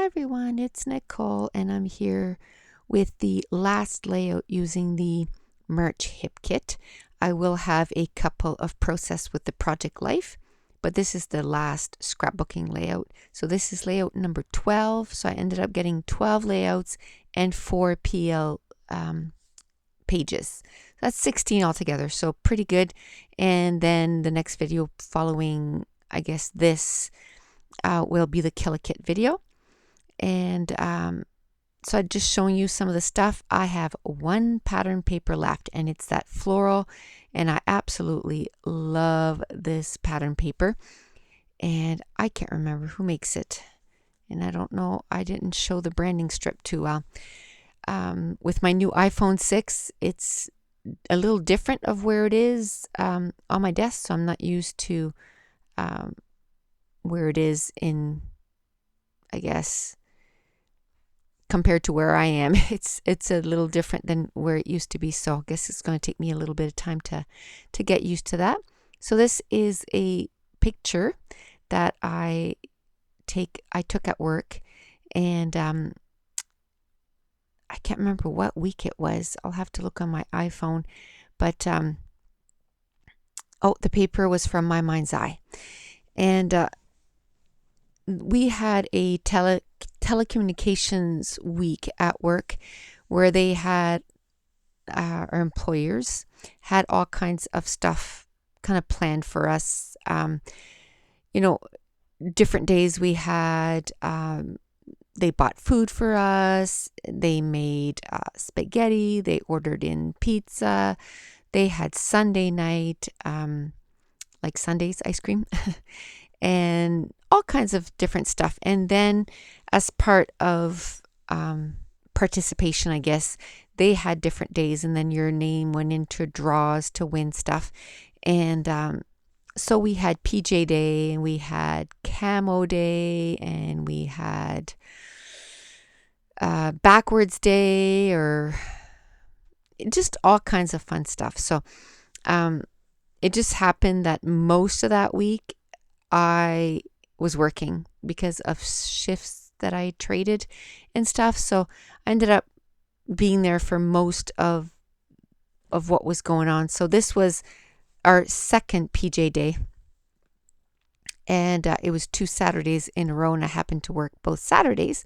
Hi everyone, it's Nicole and I'm here with the last layout using the Merch Hip Kit. I will have a couple of process with the project life, but this is the last scrapbooking layout. So this is layout number 12. So I ended up getting 12 layouts and 4 PL pages. That's 16 altogether, so pretty good. And then the next video following, I guess this will be the Kill a Kit video. And so I'm just showing you some of the stuff. I have one pattern paper left and it's that floral, and I absolutely love this pattern paper, and I can't remember who makes it, and I don't know, I didn't show the branding strip too well. With my new iPhone 6, it's a little different of where it is on my desk, so I'm not used to where it is in, I guess, compared to where I am. It's a little different than where it used to be, so I guess it's going to take me a little bit of time to get used to that. So this is a picture that I took at work, and I can't remember what week it was. I'll have to look on my iPhone, but oh, the paper was from My Mind's Eye, and we had a telecommunications week at work where they had our employers had all kinds of stuff kind of planned for us. Different days we had, they bought food for us, they made spaghetti, they ordered in pizza, they had Sunday night, like Sunday's ice cream, and all kinds of different stuff. And then as part of participation, I guess, they had different days, and then your name went into draws to win stuff. And so we had PJ Day, and we had Camo Day, and we had Backwards Day, or just all kinds of fun stuff. So it just happened that most of that week I was working because of shifts that I traded and stuff. So I ended up being there for most of what was going on. So this was our second PJ Day, and it was 2 Saturdays in a row, and I happened to work both Saturdays.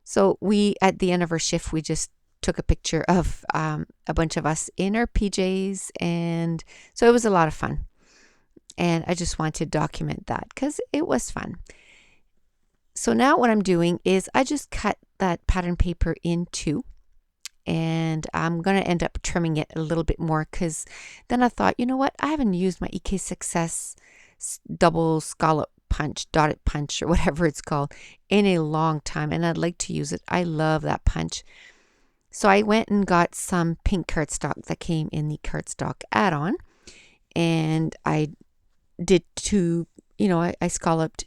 So we, at the end of our shift, we just took a picture of a bunch of us in our PJs, and so it was a lot of fun. And I just wanted to document that because it was fun. So now what I'm doing is I just cut that pattern paper in two, and I'm going to end up trimming it a little bit more, because then I thought, you know what, I haven't used my EK Success double scallop punch, dotted punch, or whatever it's called, in a long time, and I'd like to use it. I love that punch. So I went and got some pink cardstock that came in the cardstock add-on, and I did I scalloped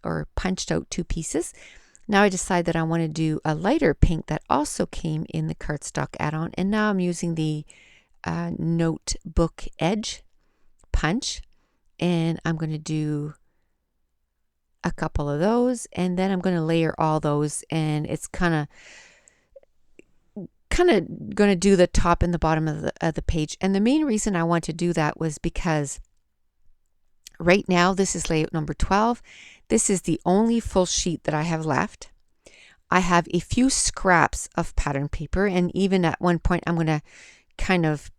or punched out 2 pieces. Now I decide that I want to do a lighter pink that also came in the cardstock add-on, and now I'm using the notebook edge punch, and I'm going to do a couple of those, and then I'm going to layer all those, and it's kind of going to do the top and the bottom of the page. And the main reason I want to do that was because right now, this is layout number 12. This is the only full sheet that I have left. I have a few scraps of pattern paper, and even at one point I'm going to kind of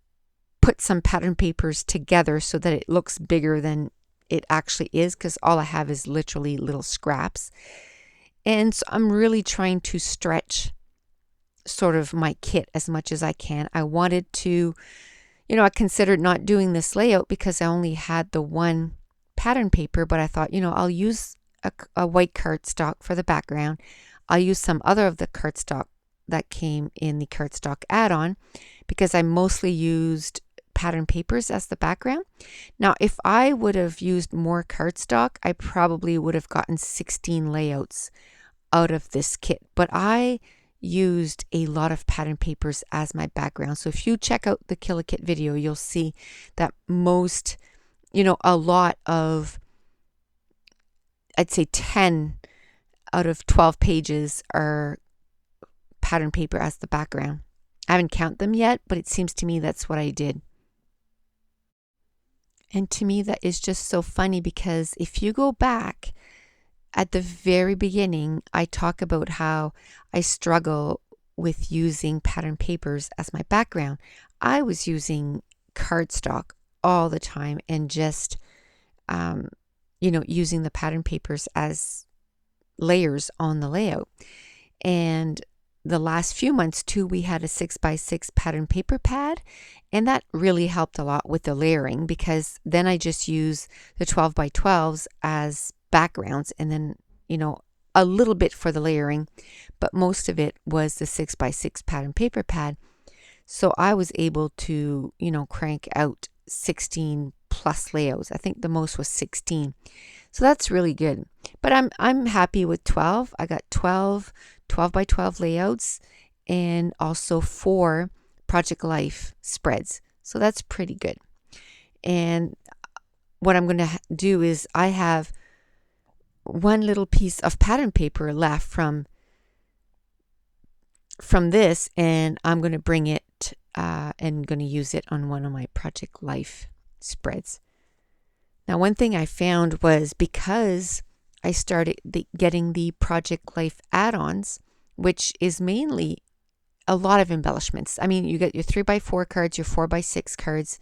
put some pattern papers together so that it looks bigger than it actually is, because all I have is literally little scraps. And so I'm really trying to stretch sort of my kit as much as I can. I wanted to, I considered not doing this layout because I only had the one pattern paper, but I thought, I'll use a white cardstock for the background. I'll use some other of the cardstock that came in the cardstock add-on, because I mostly used pattern papers as the background. Now, if I would have used more cardstock, I probably would have gotten 16 layouts out of this kit, but I used a lot of pattern papers as my background. So if you check out the Kill a Kit video, you'll see that a lot of, I'd say 10 out of 12 pages are pattern paper as the background. I haven't counted them yet, but it seems to me that's what I did. And to me, that is just so funny because if you go back at the very beginning, I talk about how I struggle with using pattern papers as my background. I was using cardstock all the time and just, using the pattern papers as layers on the layout. And the last few months too, we had a 6x6 pattern paper pad, and that really helped a lot with the layering because then I just use the 12x12s as backgrounds and then, a little bit for the layering, but most of it was the 6x6 pattern paper pad. So I was able to, crank out 16 plus layouts. I think the most was 16. So that's really good. But I'm happy with 12. I got 12 by 12 layouts and also 4 Project Life spreads. So that's pretty good. And what I'm going to do is I have one little piece of pattern paper left from this, and I'm going to bring it and going to use it on one of my Project Life spreads. Now, one thing I found was because I started getting the Project Life add-ons, which is mainly a lot of embellishments. I mean, you get your 3x4 cards, your 4x6 cards,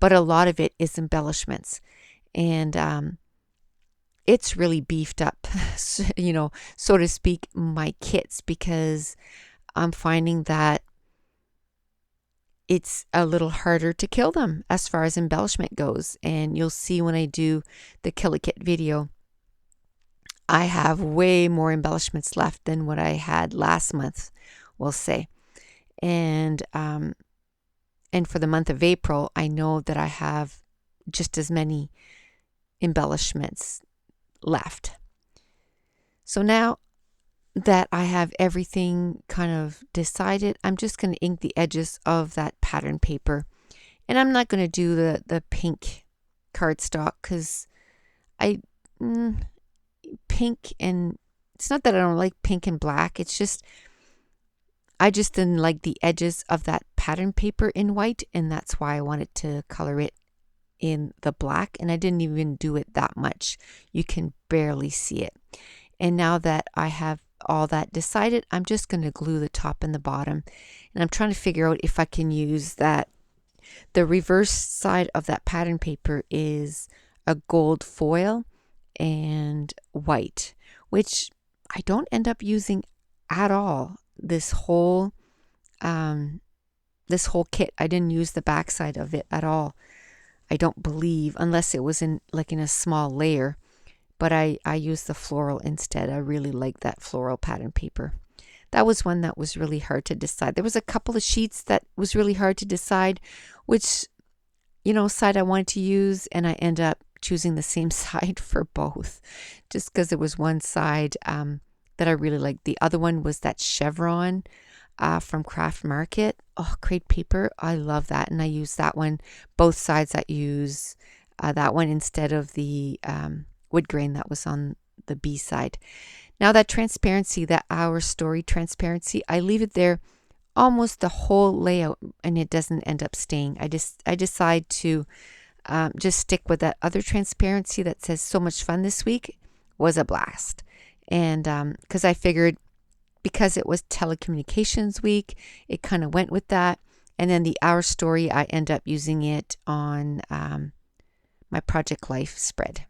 but a lot of it is embellishments. And it's really beefed up, so to speak, my kits because I'm finding that it's a little harder to kill them as far as embellishment goes. And you'll see when I do the Kill a Kit video, I have way more embellishments left than what I had last month, we'll say. And for the month of April, I know that I have just as many embellishments left. So now that I have everything kind of decided, I'm just going to ink the edges of that pattern paper. And I'm not going to do the pink cardstock because pink, and it's not that I don't like pink and black, it's just I just didn't like the edges of that pattern paper in white, and that's why I wanted to color it in the black, and I didn't even do it that much. You can barely see it. And now that I have all that decided, I'm just going to glue the top and the bottom, and I'm trying to figure out if I can use that. The reverse side of that pattern paper is a gold foil and white, which I don't end up using at all. This whole kit, I didn't use the back side of it at all. I don't believe, unless it was in a small layer, but I used the floral instead. I really like that floral pattern paper. That was one that was really hard to decide. There was a couple of sheets that was really hard to decide which, side I wanted to use, and I end up choosing the same side for both, just because it was one side that I really liked. The other one was that chevron from Craft Market. Oh, great paper. I love that. And I use that one, both sides. I use that one instead of the wood grain that was on the B side. Now that transparency, that Our Story transparency, I leave it there almost the whole layout and it doesn't end up staying. I decide to just stick with that other transparency that says So Much Fun This Week was a blast. And because I figured because it was telecommunications week, it kind of went with that. And then the Our Story, I end up using it on my Project Life spread.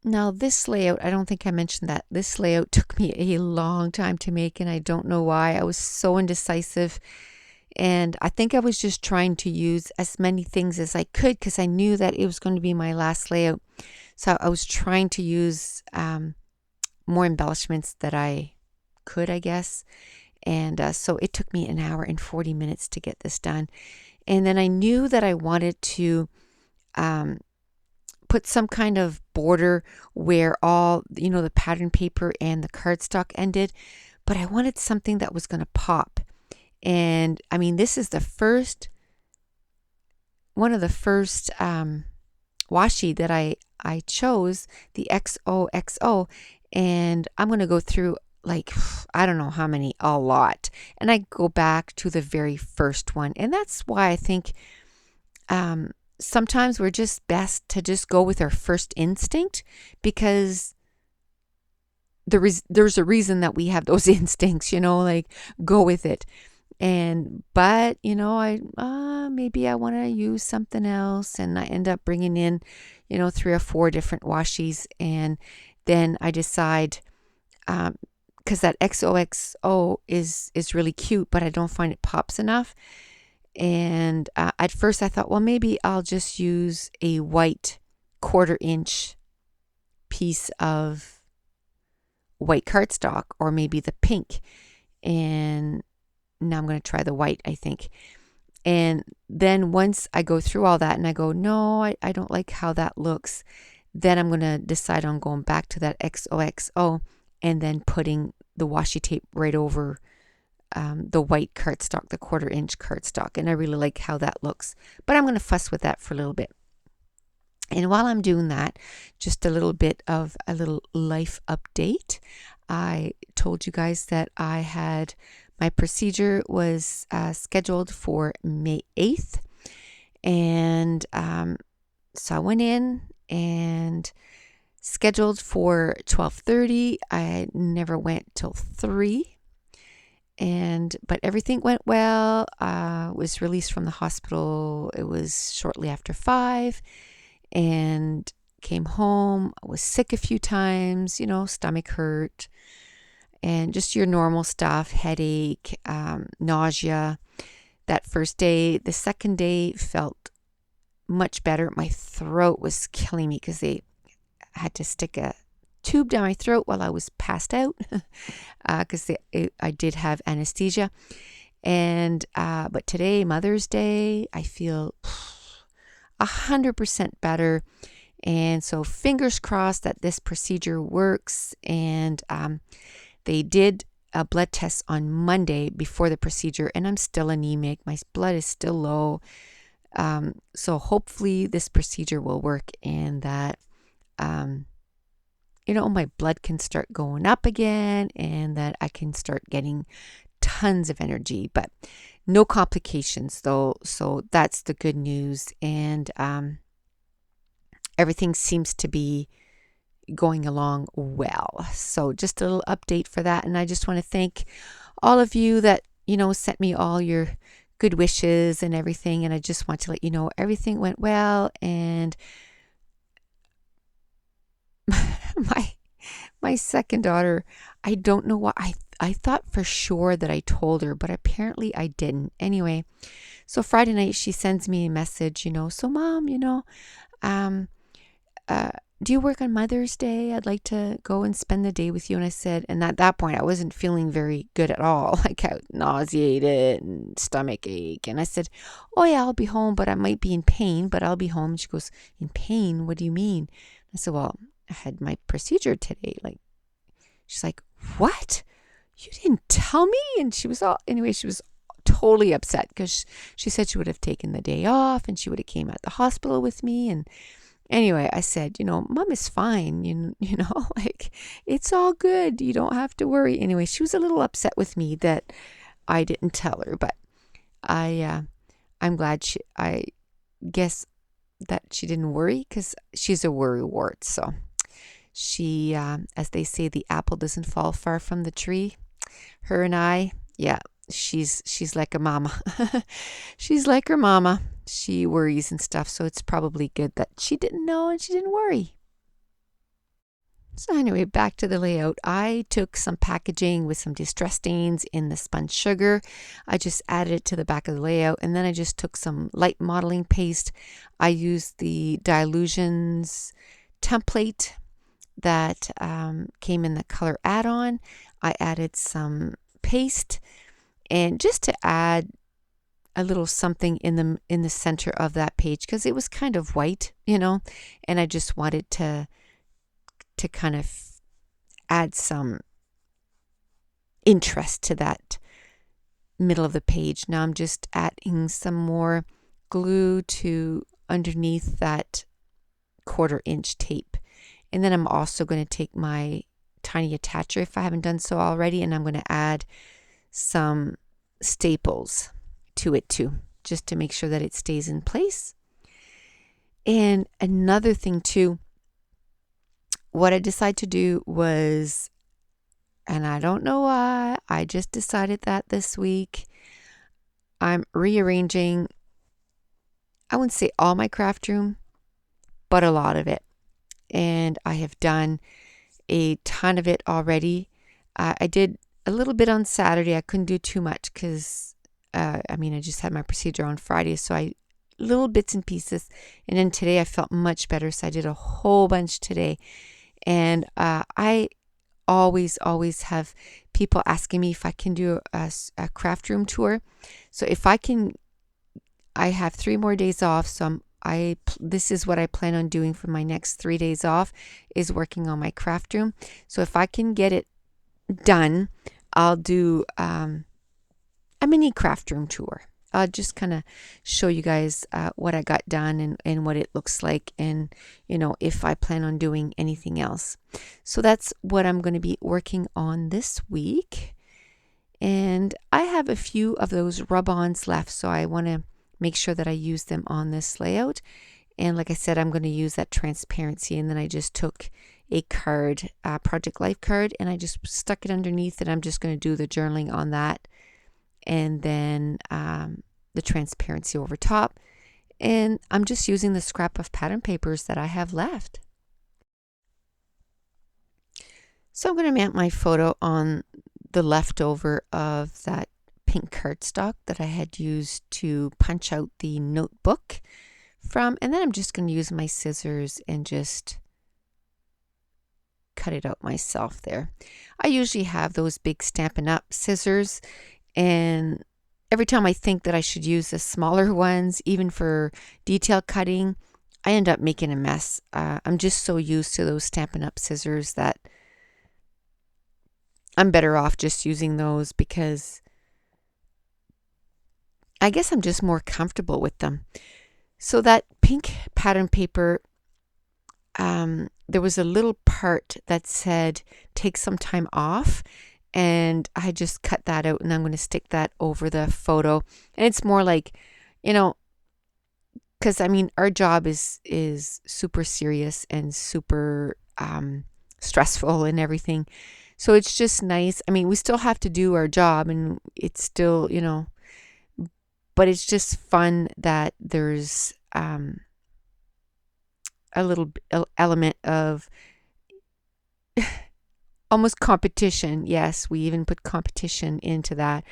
Now this layout, I don't think I mentioned that. This layout took me a long time to make, and I don't know why. I was so indecisive. And I think I was just trying to use as many things as I could because I knew that it was going to be my last layout. So I was trying to use more embellishments that I could, I guess. And so it took me an hour and 40 minutes to get this done. And then I knew that I wanted to put some kind of border where all, the pattern paper and the cardstock ended. But I wanted something that was going to pop. And I mean, this is one of the first washi that I chose, the XOXO, and I'm going to go through like, I don't know how many, a lot. And I go back to the very first one. And that's why I think sometimes we're just best to just go with our first instinct, because there's a reason that we have those instincts, like go with it. But I maybe I want to use something else, and I end up bringing in 3 or 4 different washis, and then I decide, because that XOXO is really cute, but I don't find it pops enough. And at first I thought, well, maybe I'll just use a white 1/4-inch piece of white cardstock, or maybe the pink. And now I'm going to try the white, I think. And then once I go through all that and I go, no, I don't like how that looks, then I'm going to decide on going back to that XOXO and then putting the washi tape right over the white cardstock, the 1/4-inch cardstock. And I really like how that looks. But I'm going to fuss with that for a little bit. And while I'm doing that, just a little bit of a little life update. I told you guys that my procedure was scheduled for May 8th. And so I went in and scheduled for 12:30. I never went till 3. But everything went well. Was released from the hospital. It was shortly after 5. And came home. I was sick a few times, stomach hurt, and just your normal stuff, headache, nausea. That first day. The second day felt much better. My throat was killing me because they had to stick a tube down my throat while I was passed out, because I did have anesthesia. And but today, Mother's Day, I feel 100% better. And so fingers crossed that this procedure works. And they did a blood test on Monday before the procedure, and I'm still anemic. My blood is still low. So hopefully this procedure will work, and that my blood can start going up again, and that I can start getting tons of energy. But no complications though, so that's the good news. And everything seems to be going along well. So just a little update for that. And I just want to thank all of you that sent me all your good wishes and everything. And I just want to let you know everything went well. And my second daughter, I don't know why, I thought for sure that I told her, but apparently I didn't. Anyway, so Friday night she sends me a message, so Mom, do you work on Mother's Day? I'd like to go and spend the day with you. And I said, and at that point I wasn't feeling very good at all. Like I was nauseated and stomach ache. And I said, oh yeah, I'll be home, but I might be in pain, but I'll be home. And she goes, in pain? What do you mean? I said, well, I had my procedure today. She's like, what? You didn't tell me? And she was totally upset, because she said she would have taken the day off and she would have came at the hospital with me. And anyway, I said, Mom is fine. It's all good. You don't have to worry. Anyway, she was a little upset with me that I didn't tell her, but I'm glad I guess that she didn't worry, because she's a worrywart. So she, as they say, the apple doesn't fall far from the tree. Her and I, yeah, she's like a mama. She's like her mama. She worries and stuff, so it's probably good that she didn't know and she didn't worry. So anyway, back to the layout. I took some packaging with some distress stains in the spun sugar. I just added it to the back of the layout, and then I just took some light modeling paste. I used the Dilutions template that came in the color add-on. I added some paste, and just to add a little something in the center of that page, because it was kind of white, and I just wanted to kind of add some interest to that middle of the page. Now I'm just adding some more glue to underneath that 1/4 inch tape. And then I'm also going to take my tiny attacher, if I haven't done so already, and I'm going to add some staples to it too, just to make sure that it stays in place. And another thing too, what I decided to do was, and I don't know why, I just decided that this week, I'm rearranging, I wouldn't say all my craft room, but a lot of it. And I have done a ton of it already. I did a little bit on Saturday. I couldn't do too much because, I just had my procedure on Friday, so little bits and pieces. And then today I felt much better, so I did a whole bunch today. And I always have people asking me if I can do a craft room tour. So if I can, I have 3 more days off, so this is what I plan on doing for my next 3 days off, is working on my craft room. So if I can get it done, I'll do a mini craft room tour. I'll just kind of show you guys what I got done and what it looks like, and if I plan on doing anything else. So that's what I'm going to be working on this week. And I have a few of those rub-ons left, so I want to make sure that I use them on this layout. And like I said, I'm going to use that transparency, and then I just took a card, Project Life card, and I just stuck it underneath, and I'm just going to do the journaling on that, and then the transparency over top. And I'm just using the scrap of pattern papers that I have left. So I'm going to mount my photo on the leftover of that pink cardstock that I had used to punch out the notebook from, and then I'm just going to use my scissors and just cut it out myself there. I usually have those big Stampin' Up scissors, and every time I think that I should use the smaller ones, even for detail cutting, I end up making a mess. I'm just so used to those Stampin' Up scissors that I'm better off just using those, because I guess I'm just more comfortable with them. So that pink pattern paper, there was a little part that said take some time off, and I just cut that out, and I'm going to stick that over the photo. And it's more like, because our job is super serious and super stressful and everything. So it's just nice. We still have to do our job, and it's still, but it's just fun that there's a little element of almost competition. Yes, we even put competition into that,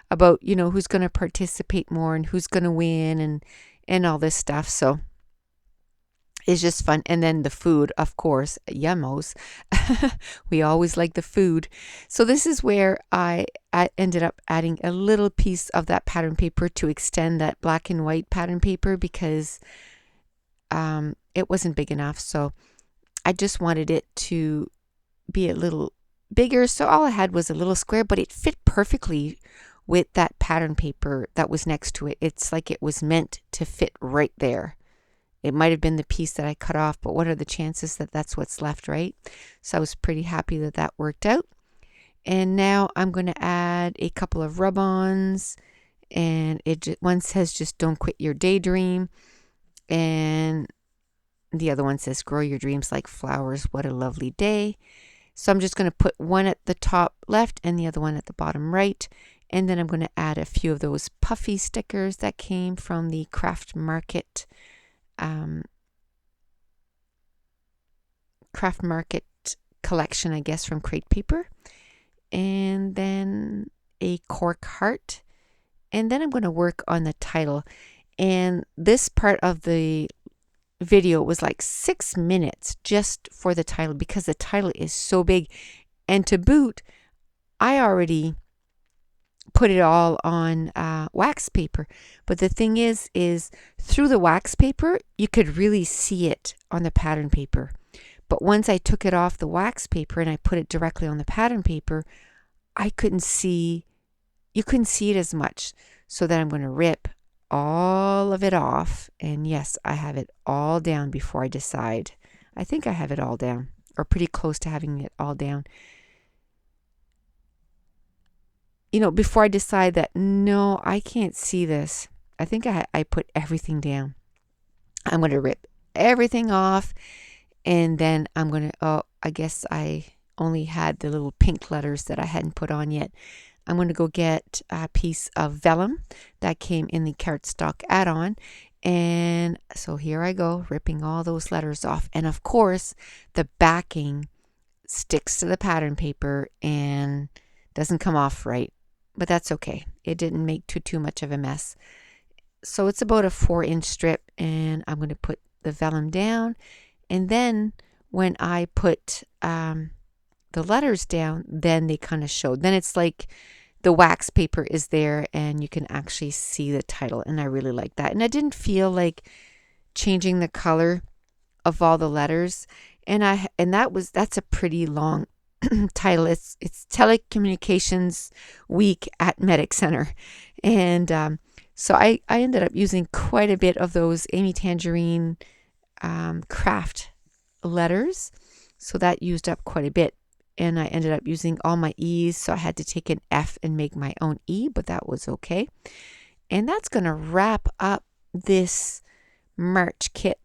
about who's going to participate more and who's going to win and all this stuff. So it's just fun. And then the food, of course, yummos. We always like the food. So this is where I ended up adding a little piece of that pattern paper to extend that black and white pattern paper, because it wasn't big enough. So I just wanted it to be a little bigger. So all I had was a little square, but it fit perfectly with that pattern paper that was next to it. It's like it was meant to fit right there. It might have been the piece that I cut off, but what are the chances that that's what's left, right? So I was pretty happy that that worked out. And now I'm going to add a couple of rub-ons, and one says just don't quit your daydream, and the other one says grow your dreams like flowers, what a lovely day. So I'm just going to put one at the top left and the other one at the bottom right, and then I'm going to add a few of those puffy stickers that came from the Craft Market collection, I guess, from Crate Paper, and then a cork heart, and then I'm going to work on the title. And this part of the video was like 6 minutes just for the title, because the title is so big, and to boot, I already put it all on wax paper. But the thing is through the wax paper, you could really see it on the pattern paper. But once I took it off the wax paper and I put it directly on the pattern paper, you couldn't see it as much. So then I'm going to rip all of it off. And yes, I have it all down before I decide. I think I have it all down, or pretty close to having it all down. Before I decide that, no, I can't see this. I think I put everything down. I'm going to rip everything off, and then I'm going to, I guess I only had the little pink letters that I hadn't put on yet. I'm going to go get a piece of vellum that came in the cardstock add-on. And so here I go, ripping all those letters off. And of course, the backing sticks to the pattern paper and doesn't come off right. But that's okay. It didn't make too much of a mess. So it's about a 4-inch strip, and I'm going to put the vellum down. And then when I put the letters down, then they kind of showed. Then it's like the wax paper is there and you can actually see the title, and I really like that. And I didn't feel like changing the color of all the letters, and that's a pretty long title. It's Telecommunications Week at Medic Center, and so I ended up using quite a bit of those Amy Tangerine craft letters, so that used up quite a bit. And I ended up using all my E's, so I had to take an F and make my own E, but that was okay. And that's going to wrap up this March kit.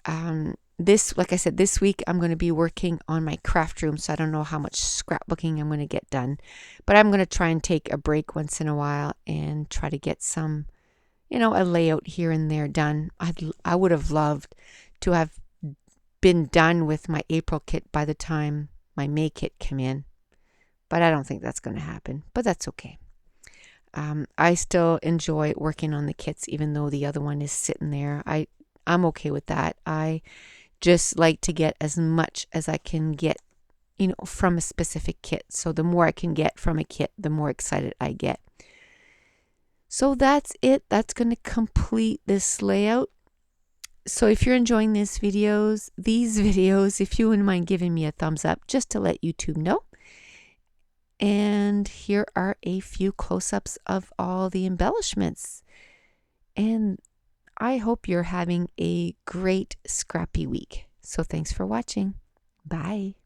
Like I said, this week I'm going to be working on my craft room, so I don't know how much scrapbooking I'm going to get done. But I'm going to try and take a break once in a while and try to get some, a layout here and there done. I would have loved to have been done with my April kit by the time my May kit came in, but I don't think that's going to happen, but that's okay. I still enjoy working on the kits, even though the other one is sitting there. I'm okay with that. I just like to get as much as I can get, from a specific kit. So the more I can get from a kit, the more excited I get. So that's it. That's going to complete this layout. So if you're enjoying these videos, if you wouldn't mind giving me a thumbs up just to let YouTube know. And here are a few close-ups of all the embellishments. And I hope you're having a great scrappy week. So thanks for watching. Bye.